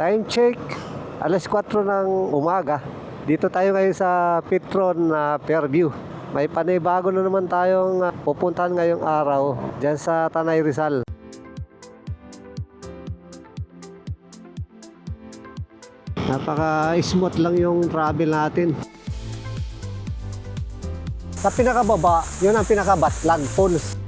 Time check, alas 4 ng umaga. Dito tayo ngayon sa Petron Fairview. May panibago na naman tayong pupuntahan ngayong araw dyan sa Tanay Rizal. Napaka-smooth lang yung travel natin. Sa pinakababa, yun ang pinaka-Batlag Falls.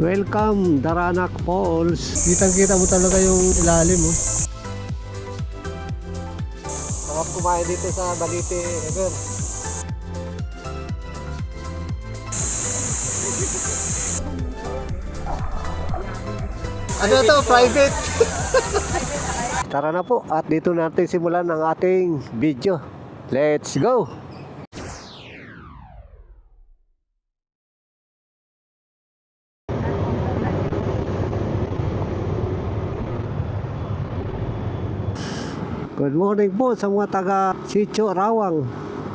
Welcome, Daranak Falls. Kitang-kita mo talaga yung ilalim, oh. Sarap kumain dito sa Balite River. Ano to? Private? Tara na po at dito natin simulan ang ating video. Let's go! Good morning po sa mga taga Sitio Rawang,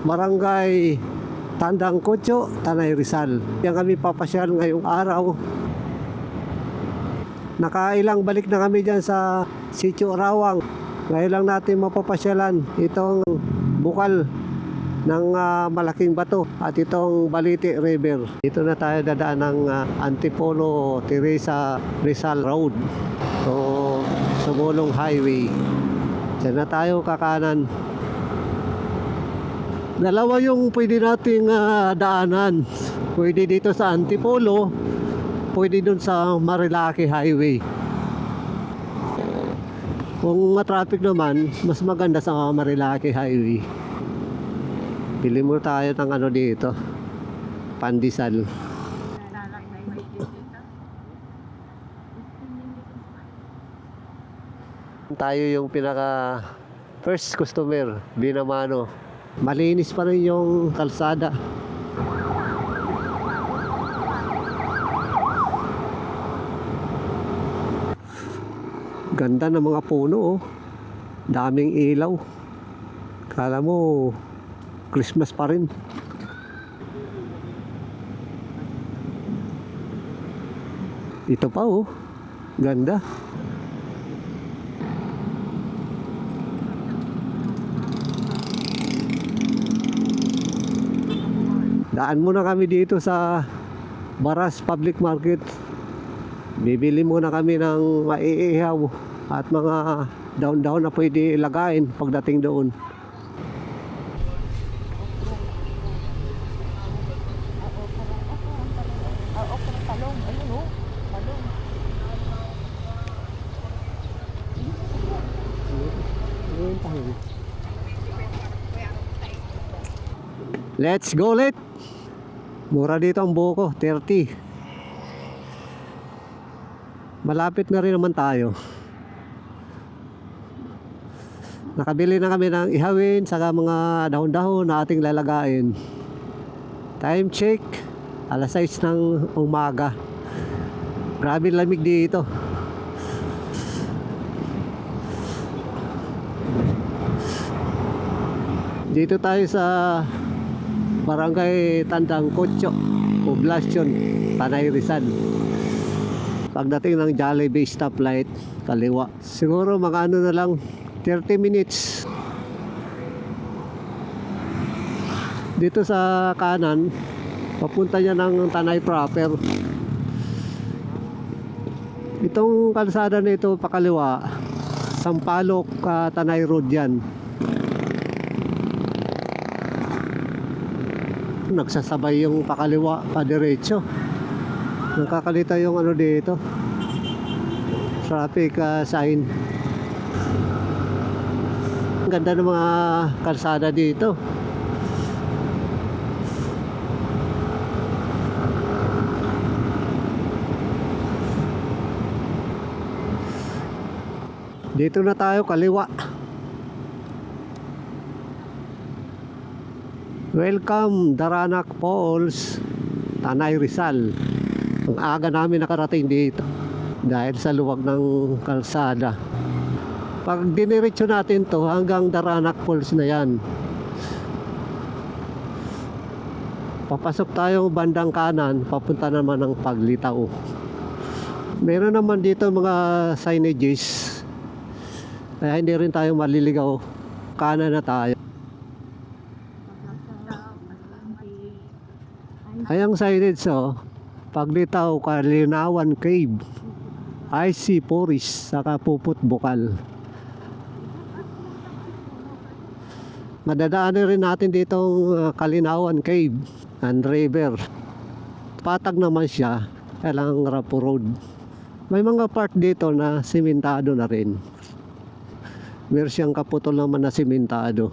Barangay Tandang Kutyo, Tanay Rizal. Yan kami papasyal ngayong araw. Nakailang balik na kami dyan sa Sitio Rawang. Ngayon lang natin mapapasyalan itong bukal ng malaking bato at itong Balite River. Dito na tayo dadaan ng Antipolo Teresa Rizal Road o Sumulong Highway. Diyan na tayo kakanan. Dalawa yung pwede nating daanan. Pwede dito sa Antipolo, pwede dun sa Marilaki Highway. Kung matraffic naman, mas maganda sa Marilaki Highway. Pili mo tayo ng ano dito, pandesal. Tayo yung pinaka first customer, Binamano. Malinis pa rin yung kalsada. Ganda ng mga puno, oh. Daming ilaw. Kala mo Christmas pa rin. Ito pa, oh. Ganda. Daan muna kami dito sa Baras Public Market. Bibili muna kami ng maiihaw at mga daon-daon na pwede ilagain pagdating doon. Let's go, let. Mura dito ang buko, 30. Malapit na rin naman tayo. Nakabili na kami ng ihawin saka mga dahon-dahon na ating lalagain. Time check, alas 6 ng umaga. Grabe lamig dito. Dito tayo sa Barangay Tandang Kutyo, Poblacion, Tanay Rizal. Pagdating ng Jollibee stoplight, kaliwa. Siguro mga ano na lang, 30 minutes. Dito sa kanan, papunta niya ng Tanay proper. Itong kalsada na ito pakaliwa, Sampaloc, Tanay Road yan. Nagsasabay yung pakaliwa pa diretso. Nakakalita yung ano dito, traffic sign. Ang ganda ng mga kalsada dito. Dito na tayo kaliwa. Welcome, Daranak Falls, Tanay Rizal. Ang aga namin nakarating dito dahil sa luwag ng kalsada. Pag diniretso natin to hanggang Daranak Falls na yan. Papasok tayo bandang kanan, papunta naman ng Paglitaw. Meron naman dito mga signages, kaya hindi rin tayo maliligaw. Kanan na tayo. Ayang signage Paglitaw, Kalinawan Cave, IC Forest, saka Puput Bukal. Madadaanan rin natin ditong Kalinawan Cave and River. Patag naman siya, kailangang rough road. May mga part dito na simentado na rin. Meron siyang kaputol naman na simentado.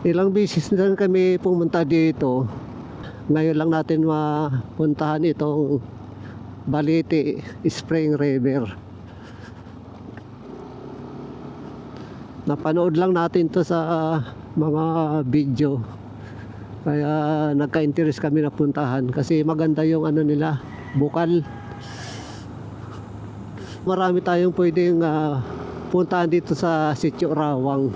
Ilang beses na kami pumunta dito. Ngayon lang natin mapuntahan itong Balite Spring River. Napanood lang natin to sa mga video, kaya nagka-interest kami na puntahan kasi maganda yung ano nila, bukal. Marami tayong pwedeng puntahan dito sa Sitio Rawang.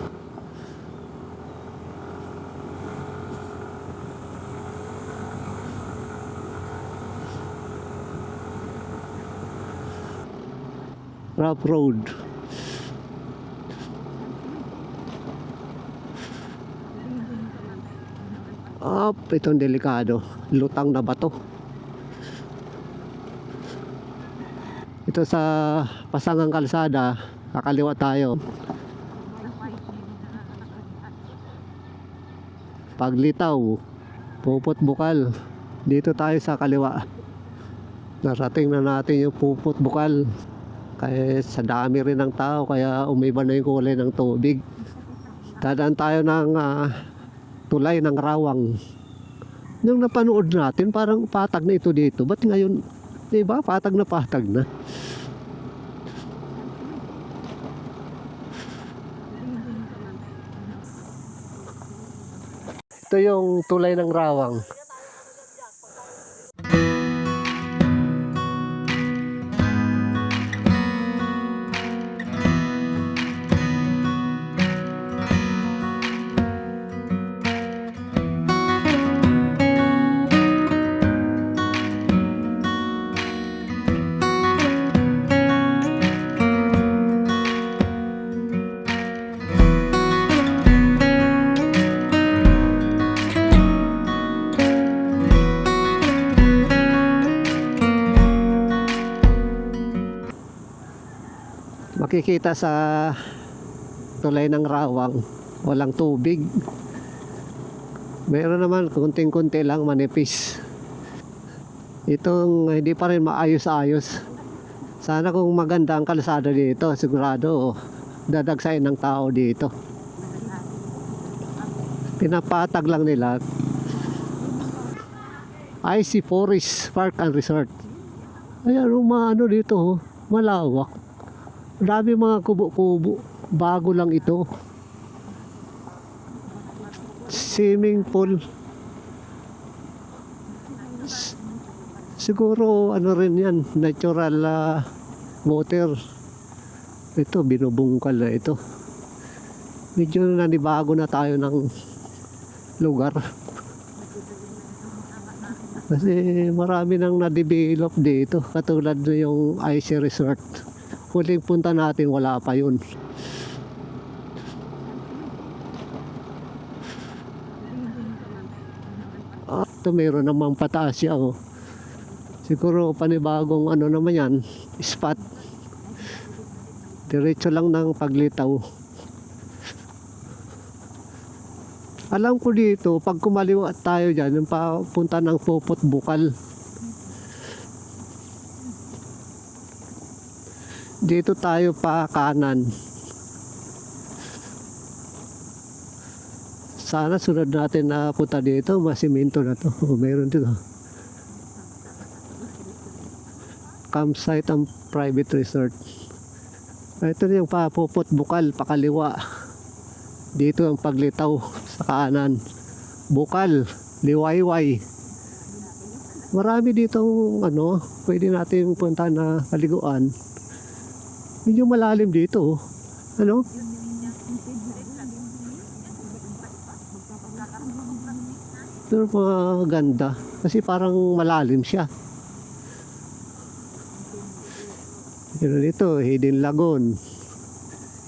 Rough road. Itong delikado. Lutang na bato. Ito sa Pasangang Kalsada, kakaliwa tayo. Paglitaw, Puput Bukal. Dito tayo sa kaliwa. Narating na natin yung Puput Bukal. Kaya sa dami rin ng tao, kaya umiba na yung kulay ng tubig. Dadaan tayo ng tulay ng Rawang. Nung napanood natin, parang patag na ito dito. Ba't ngayon, di ba? Patag na patag na. Ito yung tulay ng Rawang. Makikita sa tulay ng Rawang, walang tubig. Meron naman kunting-kunti lang manipis. Itong hindi pa rin maayos-ayos. Sana kung maganda ang kalsada dito, sigurado dadagsain ng tao dito. Pinapatag lang nila. IC Forest Park and Resort. Ayan, ano dito, malawak. Marami mga kubo-kubo. Bago lang ito. Swimming pool. Siguro ano rin yan, natural water. Ito, binubungkal na ito. Medyo nanibago na tayo ng lugar. Kasi marami nang na-develop dito. Katulad na yung IC Resort. Huling punta natin, wala pa yun. Ito meron namang pataas siya. Siguro panibagong ano naman yan, spot. Diretso lang ng Paglitaw. Alam ko dito, pag kumaliwa tayo dyan, yung papunta ng Puput Bukal. Dito tayo pa kanan. Sana sunod natin na punta dito, masiminto na to. Meron dito. Campsite and private resort. Ito yung Puput Bukal, pakaliwa. Dito ang Paglitaw sa kanan. Bukal, Liwayway. Marami dito ano, pwede natin punta na paliguan. Medyo malalim dito. Ano? Pero maganda kasi parang malalim siya. Pero dito, Hidden Lagoon,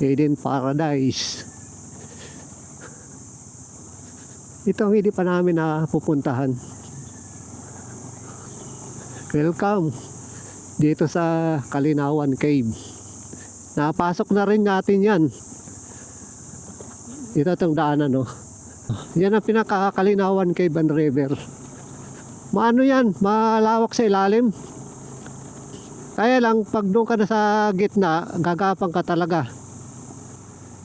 Hidden Paradise. Ito ang hindi pa namin napupuntahan. Welcome dito sa Kalinawan Cave. Napasok na rin natin yan. Ito itong daanan, no? Yan ang pinaka-Kalinawan Cave and River. Maano yan? Malawak sa ilalim. Kaya lang, pag doon ka na sa gitna, gagapang ka talaga.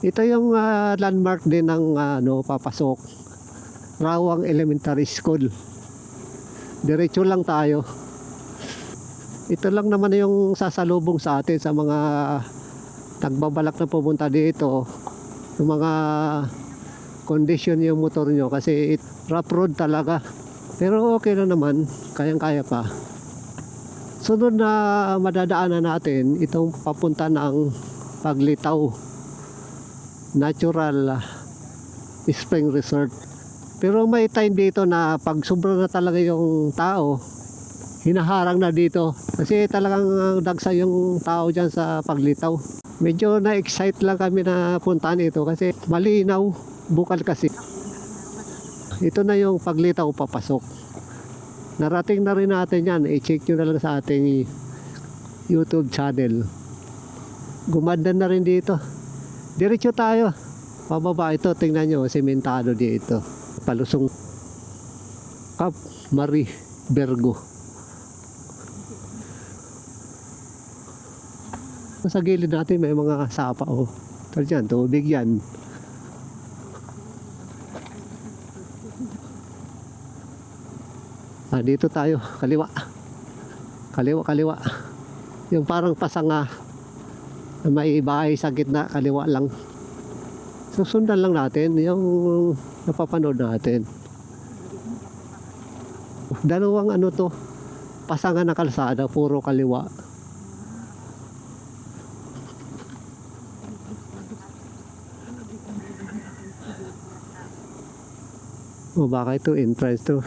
Ito yung landmark din ng papasok. Rawang Elementary School. Diretso lang tayo. Ito lang naman yung sasalubong sa atin sa mga nagbabalak na pumunta dito. Yung mga condition yung motor nyo kasi rough road talaga. Pero okay na naman, kayang-kaya pa. Sunod na madadaanan natin itong papunta ng Paglitaw Natural Spring Resort. Pero may time dito na pag sobra na talaga yung tao, hinaharang na dito kasi talagang dagsa yung tao dyan sa Paglitaw. Medyo na-excite lang kami na puntahan ito kasi malinaw, bukal kasi. Ito na yung Paglitaw papasok. Narating na rin natin yan. I-check nyo na lang sa ating YouTube channel. Gumanda na rin dito. Diretso tayo. Pababa ito. Tingnan nyo. Sementado dito. Palusong Cap Marie Bergo. Sa gilid natin may mga sapa. Oh. Ito dyan. Tubig yan. Dito tayo, kaliwa. Kaliwa. Yung parang pasanga na may bahay sa gitna, kaliwa lang. Susundan lang natin yung napapanood natin. Dalawang ano to, pasanga na kalsada, puro kaliwa. O baka ito entrance to.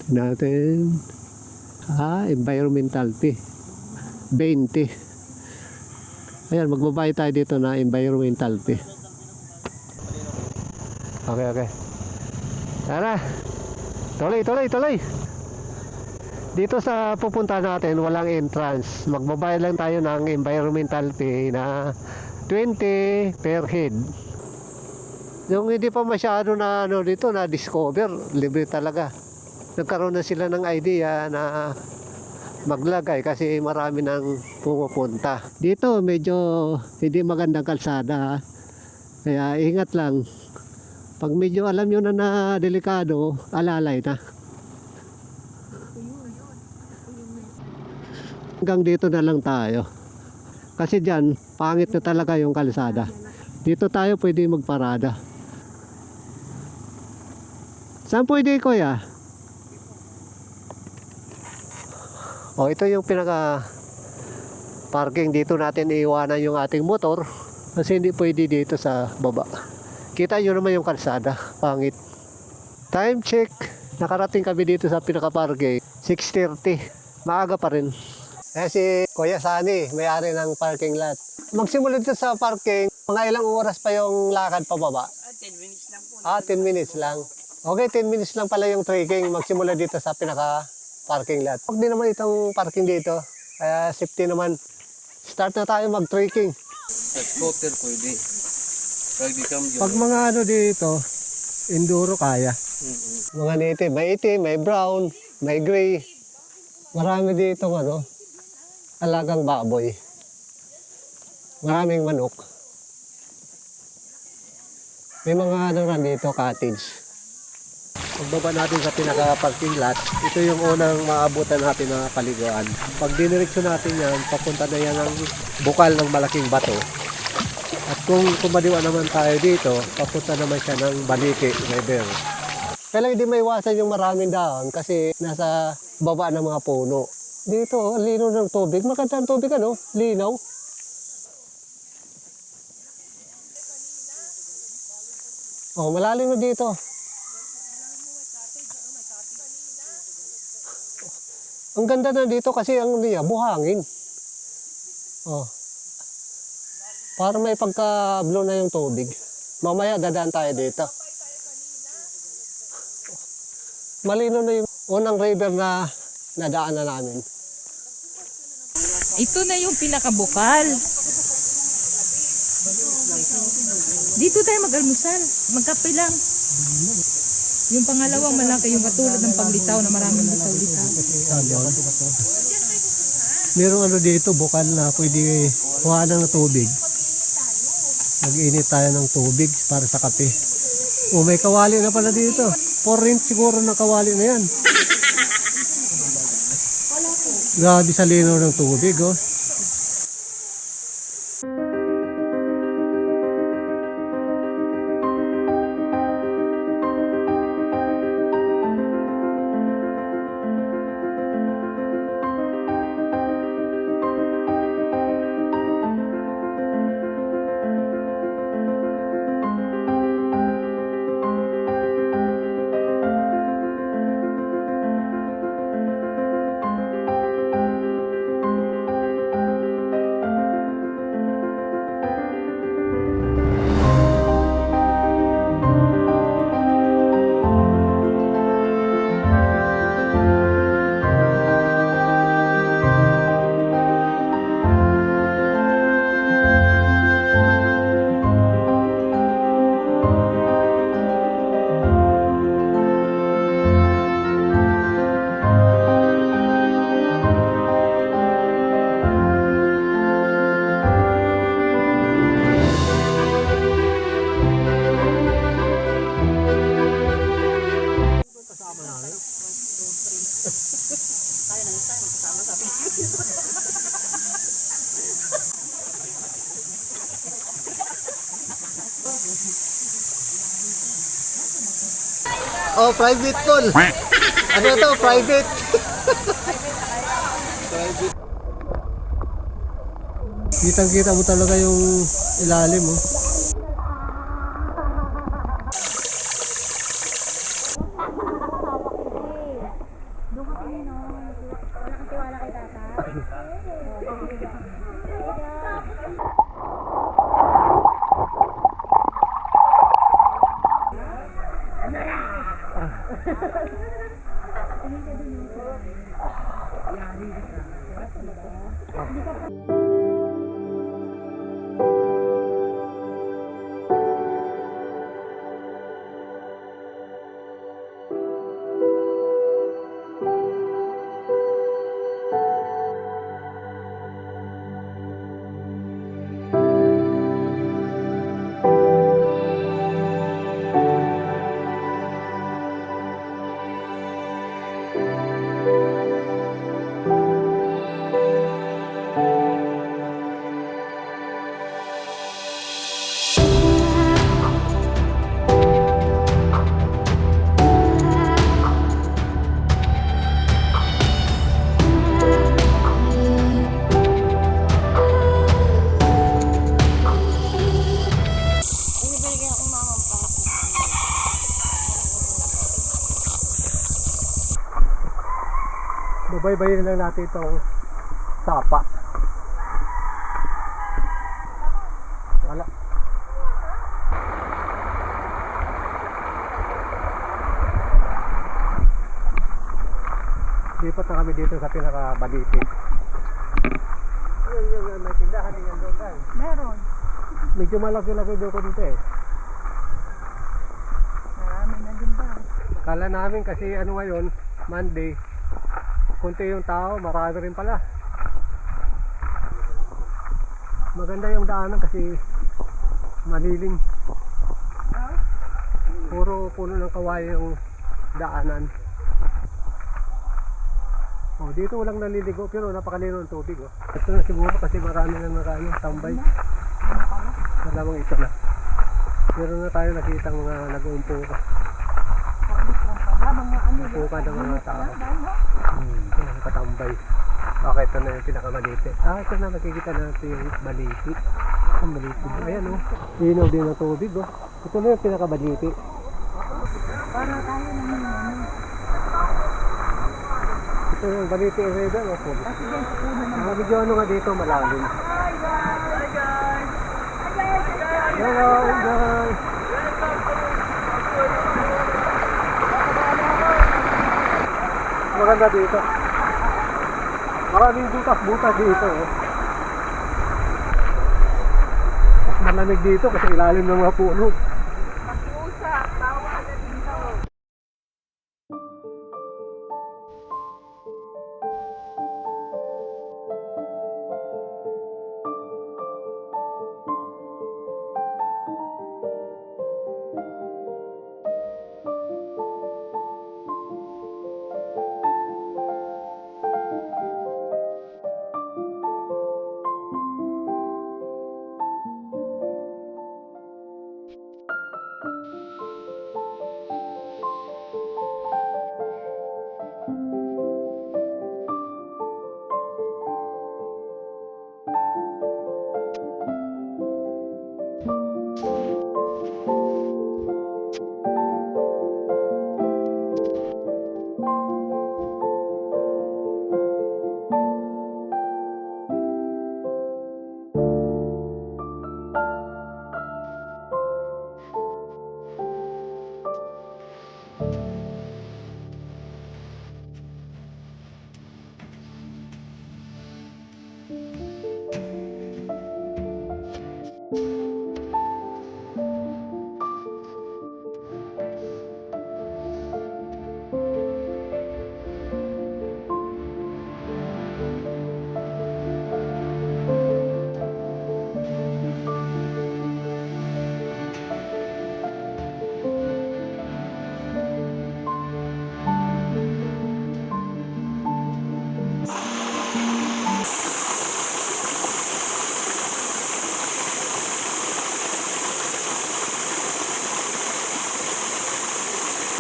Natin environmental fee 20. Ayan, magbabayad tayo dito na environmental fee. Okay. Tara, tuloy. Dito sa pupunta natin walang entrance. Magbabayad lang tayo ng environmental fee na 20 per head. Yung hindi pa masyado na dito na discover, libre talaga. Nagkaroon na sila ng idea na maglagay kasi marami nang pumupunta. Dito medyo hindi magandang kalsada. Kaya ingat lang. Pag medyo alam nyo na delikado, alalay na. Hanggang dito na lang tayo. Kasi dyan, pangit na talaga yung kalsada. Dito tayo pwede magparada. Saan pwede, kuya? Ito yung pinaka parking. Dito natin iiwanan yung ating motor kasi hindi pwede dito sa baba. Kita nyo naman yung kalsada, pangit. Time check, nakarating kami dito sa pinaka parking 6:30. Maaga pa rin. Si Kuya Sani, may-ari ng parking lot. Magsimula dito sa parking, mga ilang oras pa yung lakad pababa? 10 minutes lang po. 10 minutes lang. Okay, 10 minutes lang pala yung trekking magsimula dito sa pinaka parking lot. Pag di naman itong parking dito, kaya safety naman. Start na tayo mag-trekking. Scooter pwede. Pag mga dito, enduro kaya. Mga native, may itim, may brown, may gray. Marami dito alagang baboy. Maraming manok. May mga dito, cottage. Pagbaba natin sa pinaka-parking lot, ito yung unang maabutan natin na paliguan. Pag dinireksyon natin yan, papunta na yan ng bukal ng malaking bato. At kung kumadiwa naman tayo dito, papunta naman siya ng Balite River. Kaya lang hindi maiwasan yung maraming dahon kasi nasa baba ng mga puno. Dito, oh, lino ng tubig. Maganda ang tubig, ano? Linaw. Oh, malalim na dito. Ang ganda na dito kasi ang niya, buhangin. Oh. Para may pagka-blow na yung tubig. Mamaya dadaan tayo dito. Malino na yung unang river na nadaanan namin. Ito na yung pinakabukal. Dito tayo mag-almusal. Magkape lang. Yung pangalawang malaki, yung katulad ng paglitaw na maraming litaw-litaw. Merong ano dito, bukal na pwede kuhanan ng tubig. Mag-init tayo ng tubig para sa kape. Oh, may kawali na pala dito. 4 inch siguro ng kawali na yan. Grabe sa linaw ng tubig, oh. Oh, private pool. Ano to? Private. Kitang-kita mo talaga yung ilalim, oh. Babaybayin lang natin itong sapa. Wala. Lipat na kami dito sa pinaka-Balite. Yung may tindahan din yan doon tayo. Meron. Medyo malaki-laki doon ko dito eh. Marami na din ba? Kala namin kasi ano ngayon, Monday, kunti yung tao, marami rin pala. Maganda yung daanan kasi malilim. Puro puno ng kawayan yung daanan. Oh, dito walang naliligo pero napakalino ng tubig. Oh. Ito na siguro kasi marami na tambay. Malamang ito na. Meron na tayo nakita mga nag-uumpo. Puka ng mga tao. Katambay. Okay, ito na yung pinakamaliti. Ito na, nakikita natin yung maliti. Ang maliti. Ayan o. Inaw din ng tubig o. Ito na yung pinakamaliti. Para tayo naman. Ito yung maliti river o po. Kasi dyan sa puno ng Medyo ano nga dito, malalim. Hi guys! Hello guys! Maganda dito. Maraming butas-butas dito. Mas malamig dito kasi ilalim ng mga puno.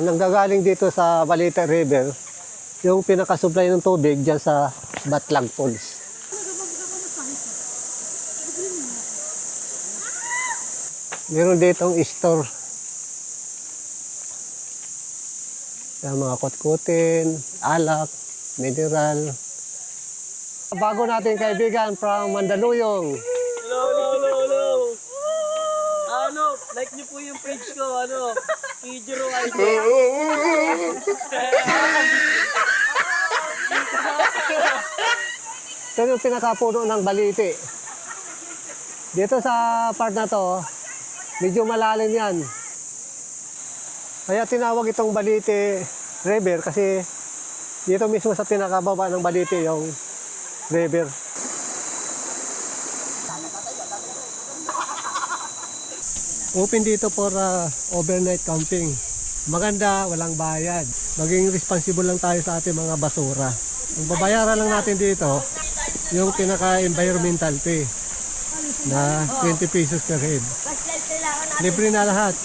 Nanggagaling dito sa Balite River, yung pinakasupply ng tubig dyan sa Batlag Falls. Meron ditong store. Yung mga kutkutin, alak, mineral. Bago natin kaibigan from Mandaluyong. Hello. Like niyo po yung page ko, Kijiro ID. Ito yung pinakapuno ng Balite. Dito sa part na to, medyo malalim yan. Kaya tinawag itong Balite River kasi dito mismo sa pinakababa ng Balite yung river. Open dito for overnight camping. Maganda, walang bayad. Maging responsible lang tayo sa ating mga basura. Ang babayaran lang natin dito, yung pinaka-environmental fee na 20 pesos per head. Libre na lahat.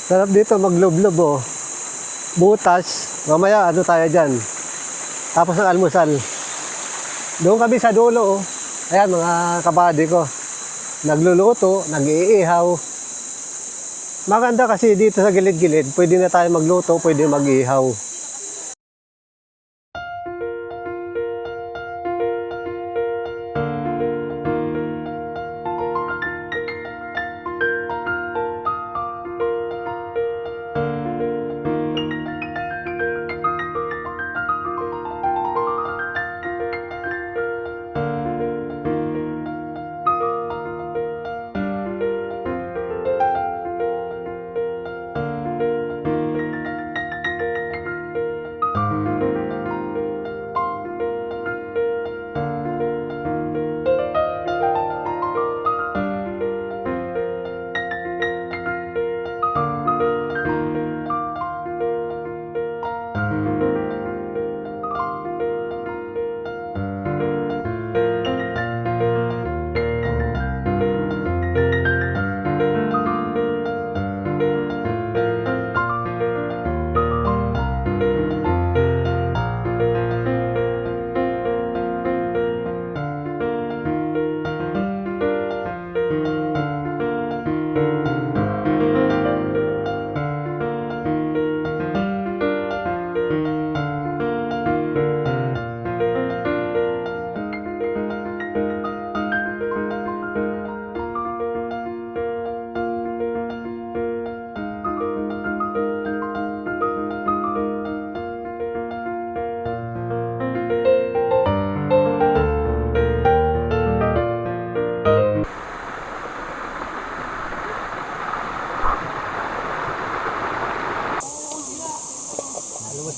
Sarap dito maglob-lob oh. Butas, mamaya ano tayo dyan. Tapos ng almusal. Doon kami sa dulo oh. Ayan mga kabady ko. Nagluluto, nag-iihaw. Maganda kasi dito sa gilid-gilid, pwede na tayo magluto, pwede mag-ihaw.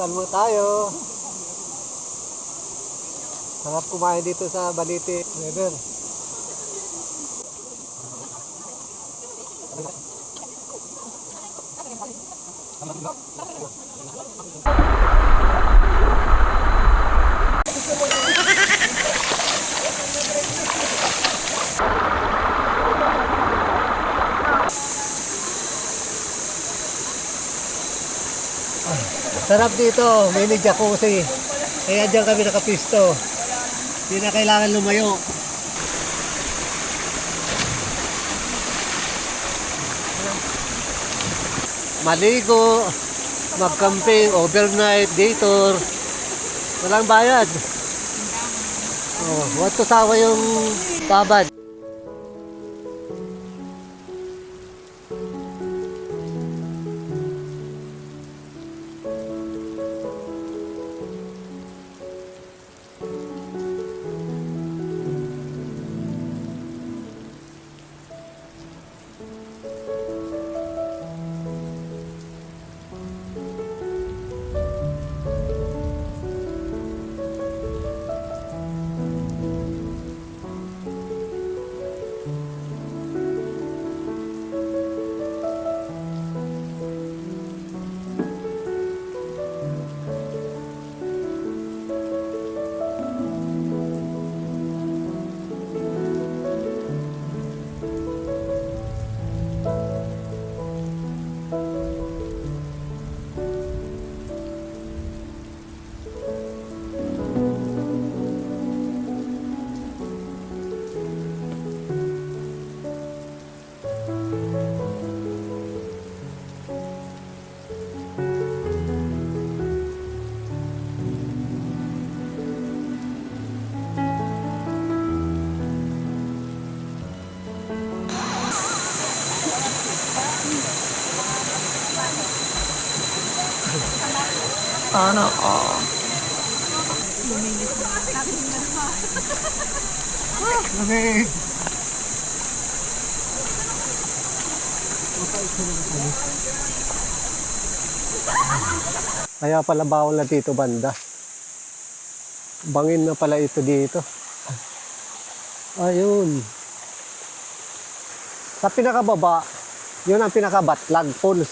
Almusal mo tayo. Sarap kumain dito sa Balite River. Sarap dito, mini jacuzzi. Kaya dyan kami nakapisto. Hindi na kailangan lumayo. Maligo, mag-camping, overnight, day tour. Walang bayad. Oh, what to sawa yung babad. Sana all. Lamig. Kaya pala bawal na dito banda. Bangin na pala ito dito. Ayun. Sa pinakababa, yun ang pinaka-Batlag Falls.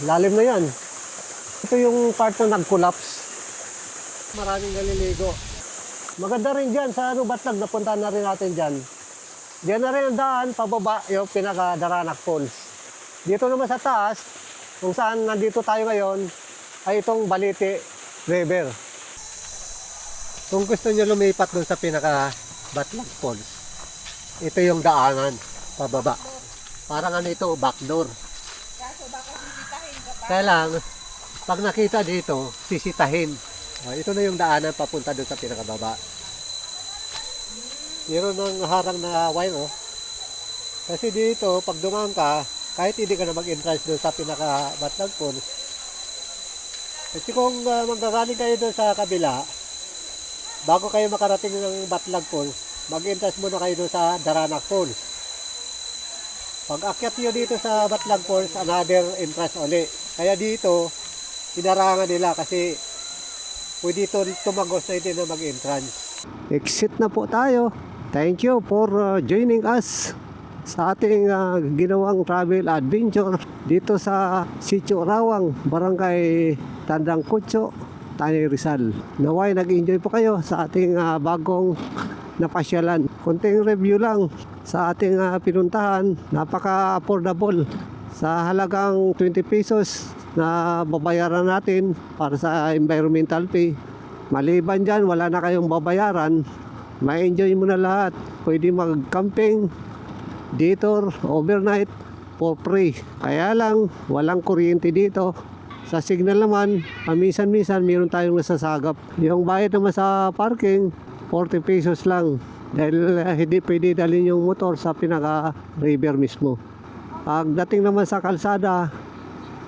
Lalim na yan. Ito yung part na nag-collapse. Maraming naliligo. Maganda rin dyan sa Batlag. Napunta na rin natin dyan. Diyan na rin ang daan, pababa, yung pinaka-Daranac Falls. Dito naman sa taas, kung saan nandito tayo ngayon, ay itong Balite River. Kung gusto nyo lumipat dun sa pinaka-Batlag Falls, ito yung daanan, pababa. Parang ano ito, backdoor. Kaya lang, pag nakita dito, sisitahin. Ito na yung daanan papunta doon sa pinakababa. Meron ng harang na wire, oh. Kasi dito, pag dumaan ka, kahit hindi ka na mag-entrance doon sa pinaka-Batlag Falls, kasi kung manggagaling kayo doon sa kabila, bago kayo makarating ng Batlag Falls, mag-entrance muna kayo doon sa Daranac Falls. Pag akyat nyo dito sa Batlag Falls, another entrance uli. Kaya dito, hinarangan nila kasi pwede ito tumagos na ito na mag-entrance. Exit na po tayo. Thank you for joining us sa ating ginawang travel adventure dito sa Sitio Rawang, Barangay Tandang Kutso, Tanay Rizal. Naway nag-enjoy po kayo sa ating bagong napasyalan. Konting review lang sa ating pinuntahan. Napaka-affordable sa halagang 20 pesos na babayaran natin para sa environmental fee. Maliban dyan, wala na kayong babayaran. Ma-enjoy mo na lahat. Pwede mag-camping, detour, overnight for free. Kaya lang, walang kuryente dito. Sa signal naman, paminsan-minsan mayroon tayong nasasagap. Yung bayad naman sa parking, 40 pesos lang. Dahil hindi pwede dalhin yung motor sa pinaka-river mismo. Pagdating naman sa kalsada,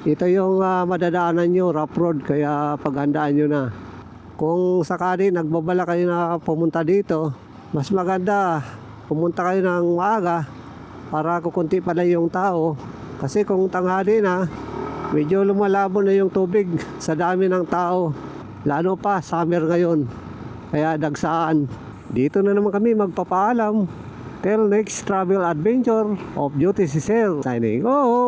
ito yung madadaanan nyo, rough road, kaya paghandaan nyo na. Kung sakali nagbabala kayo na pumunta dito, mas maganda pumunta kayo ng maaga para kukunti pala yung tao. Kasi kung tanghali na, Medyo lumalabo na yung tubig sa dami ng tao. Lalo pa, summer ngayon. Kaya dagsaan. Dito na naman kami magpapaalam. Till next travel adventure of Duty si Sir. Signing off.